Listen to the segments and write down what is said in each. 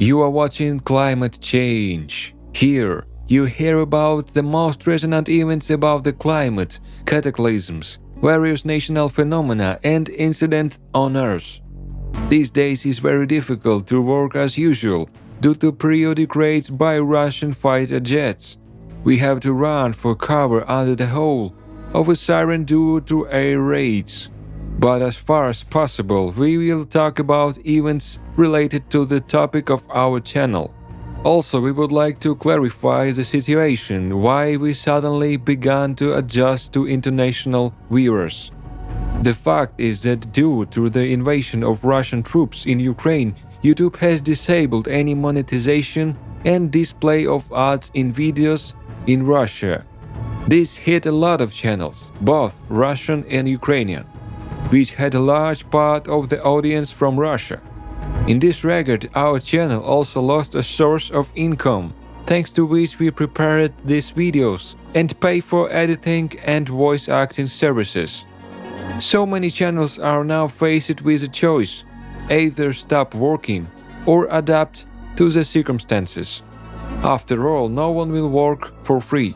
You are watching Climate Change. Here, you hear about the most resonant events about the climate, cataclysms, various national phenomena and incidents on Earth. These days it's very difficult to work as usual due to periodic raids by Russian fighter jets. We have to run for cover under the hull of a siren due to air raids. But as far as possible, we will talk about events related to the topic of our channel. Also, we would like to clarify the situation why we suddenly began to adjust to international viewers. The fact is that due to the invasion of Russian troops in Ukraine, YouTube has disabled any monetization and display of ads in videos in Russia. This hit a lot of channels, both Russian and Ukrainian, which had a large part of the audience from Russia. In this regard, our channel also lost a source of income, thanks to which we prepared these videos and pay for editing and voice acting services. So many channels are now faced with a choice: either stop working or adapt to the circumstances. After all, no one will work for free.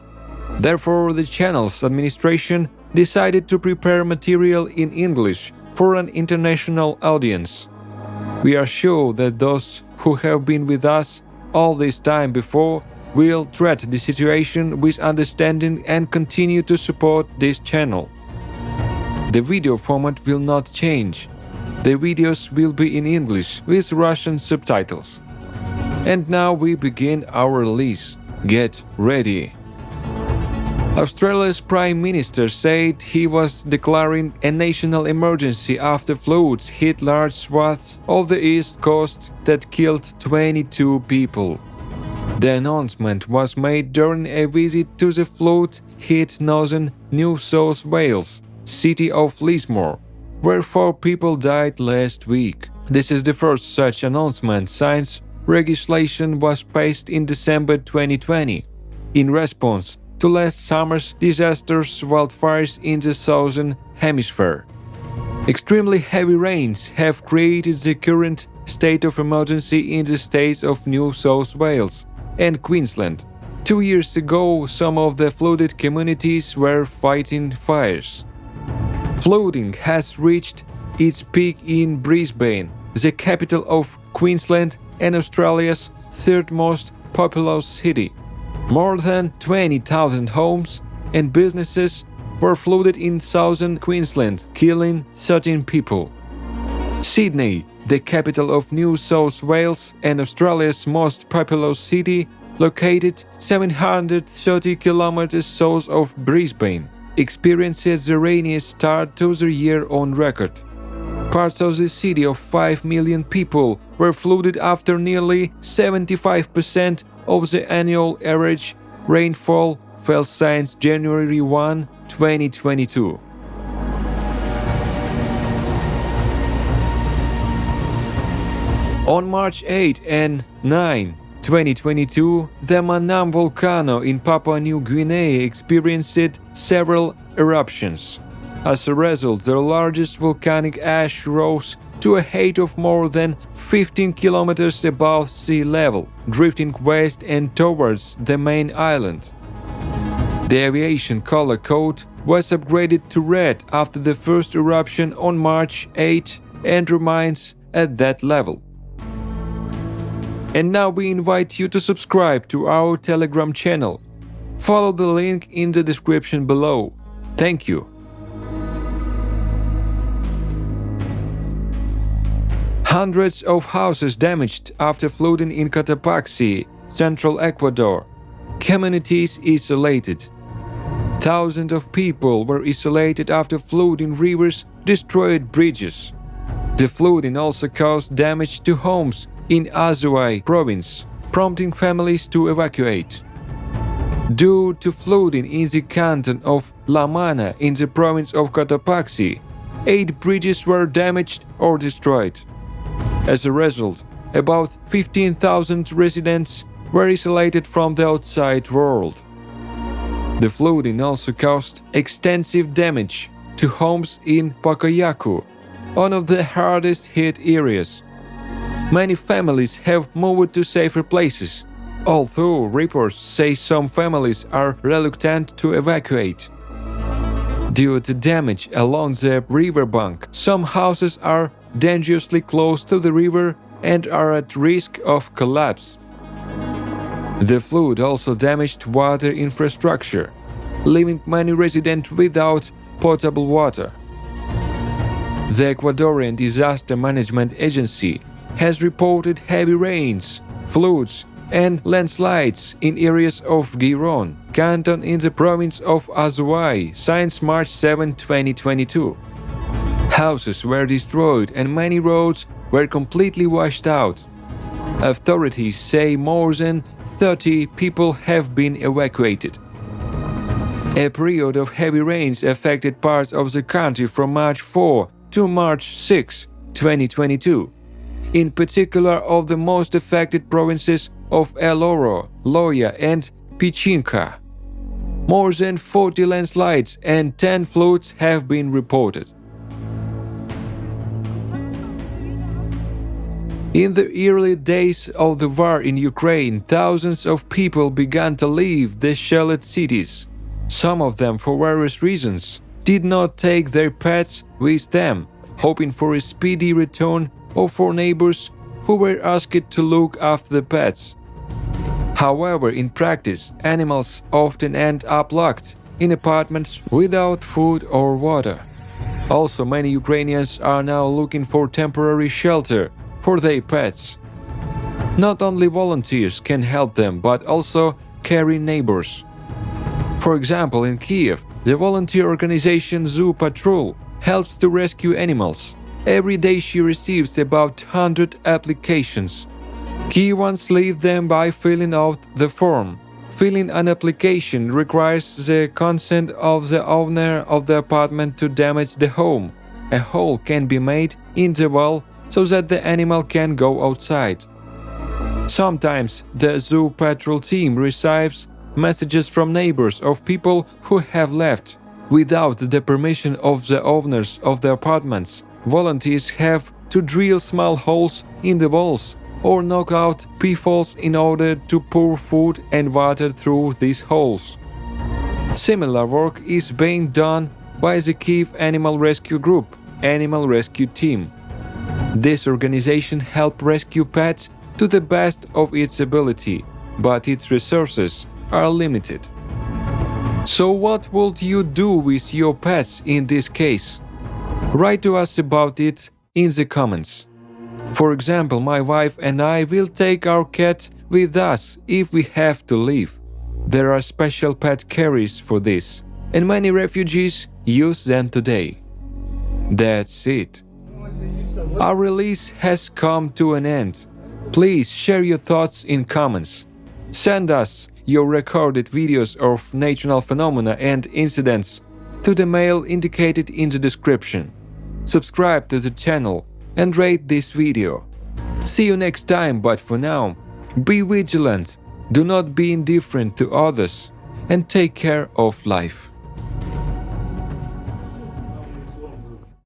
Therefore, the channel's administration decided to prepare material in English for an international audience. We are sure that those who have been with us all this time before will treat the situation with understanding and continue to support this channel. The video format will not change. The videos will be in English with Russian subtitles. And now we begin our release. Get ready. Australia's Prime Minister said he was declaring a national emergency after floods hit large swaths of the east coast that killed 22 people. The announcement was made during a visit to the flood-hit northern New South Wales city of Lismore, where 4 people died last week. This is the first such announcement since legislation was passed in December 2020 in response to last summer's disastrous wildfires in the Southern Hemisphere. Extremely heavy rains have created the current state of emergency in the states of New South Wales and Queensland. 2 years ago, some of the flooded communities were fighting fires. Flooding has reached its peak in Brisbane, the capital of Queensland and Australia's third most populous city. More than 20,000 homes and businesses were flooded in southern Queensland, killing 13 people. Sydney, the capital of New South Wales and Australia's most populous city, located 730 kilometers south of Brisbane, experiences the rainiest start to the year on record. Parts of the city of 5 million people were flooded after nearly 75% of the annual average rainfall fell since January 1, 2022. On March 8 and 9, 2022, the Manam volcano in Papua New Guinea experienced several eruptions. As a result, the largest volcanic ash rose to a height of more than 15 kilometers above sea level, drifting west and towards the main island. The aviation color code was upgraded to red after the first eruption on March 8 and remains at that level. And now we invite you to subscribe to our Telegram channel. Follow the link in the description below. Thank you. Hundreds of houses damaged after flooding in Cotopaxi, central Ecuador. Communities isolated. Thousands of people were isolated after flooding rivers destroyed bridges. The flooding also caused damage to homes in Azuay province, prompting families to evacuate. Due to flooding in the canton of La Mana in the province of Cotopaxi, 8 bridges were damaged or destroyed. As a result, about 15,000 residents were isolated from the outside world. The flooding also caused extensive damage to homes in Pacoyacu, one of the hardest hit areas. Many families have moved to safer places, although reports say some families are reluctant to evacuate. Due to damage along the riverbank, some houses are dangerously close to the river and are at risk of collapse. The flood also damaged water infrastructure, leaving many residents without potable water. The Ecuadorian Disaster Management Agency has reported heavy rains, floods, and landslides in areas of Giron, canton in the province of Azuay since March 7, 2022. Houses were destroyed and many roads were completely washed out. Authorities say more than 30 people have been evacuated. A period of heavy rains affected parts of the country from March 4 to March 6, 2022. In particular of the most affected provinces of El Oro, Loya and Pichincha. More than 40 landslides and 10 floods have been reported. In the early days of the war in Ukraine, thousands of people began to leave the shelled cities. Some of them, for various reasons, did not take their pets with them, hoping for a speedy return or for neighbors who were asked to look after the pets. However, in practice, animals often end up locked in apartments without food or water. Also, many Ukrainians are now looking for temporary shelter for their pets. Not only volunteers can help them, but also caring neighbors. For example, in Kiev, the volunteer organization Zoo Patrol helps to rescue animals. Every day she receives about 100 applications. Kievans leave them by filling out the form. Filling an application requires the consent of the owner of the apartment to damage the home. A hole can be made in the wall so that the animal can go outside. Sometimes the Zoo Patrol team receives messages from neighbors of people who have left. Without the permission of the owners of the apartments, volunteers have to drill small holes in the walls or knock out peepholes in order to pour food and water through these holes. Similar work is being done by the Kiev Animal Rescue Group, Animal Rescue Team. This organization helps rescue pets to the best of its ability, but its resources are limited. So what would you do with your pets in this case? Write to us about it in the comments. For example, my wife and I will take our cat with us if we have to leave. There are special pet carriers for this, and many refugees use them today. That's it. Our release has come to an end. Please share your thoughts in comments. Send us your recorded videos of natural phenomena and incidents to the mail indicated in the description. Subscribe to the channel and rate this video. See you next time, but for now, be vigilant, do not be indifferent to others, and take care of life.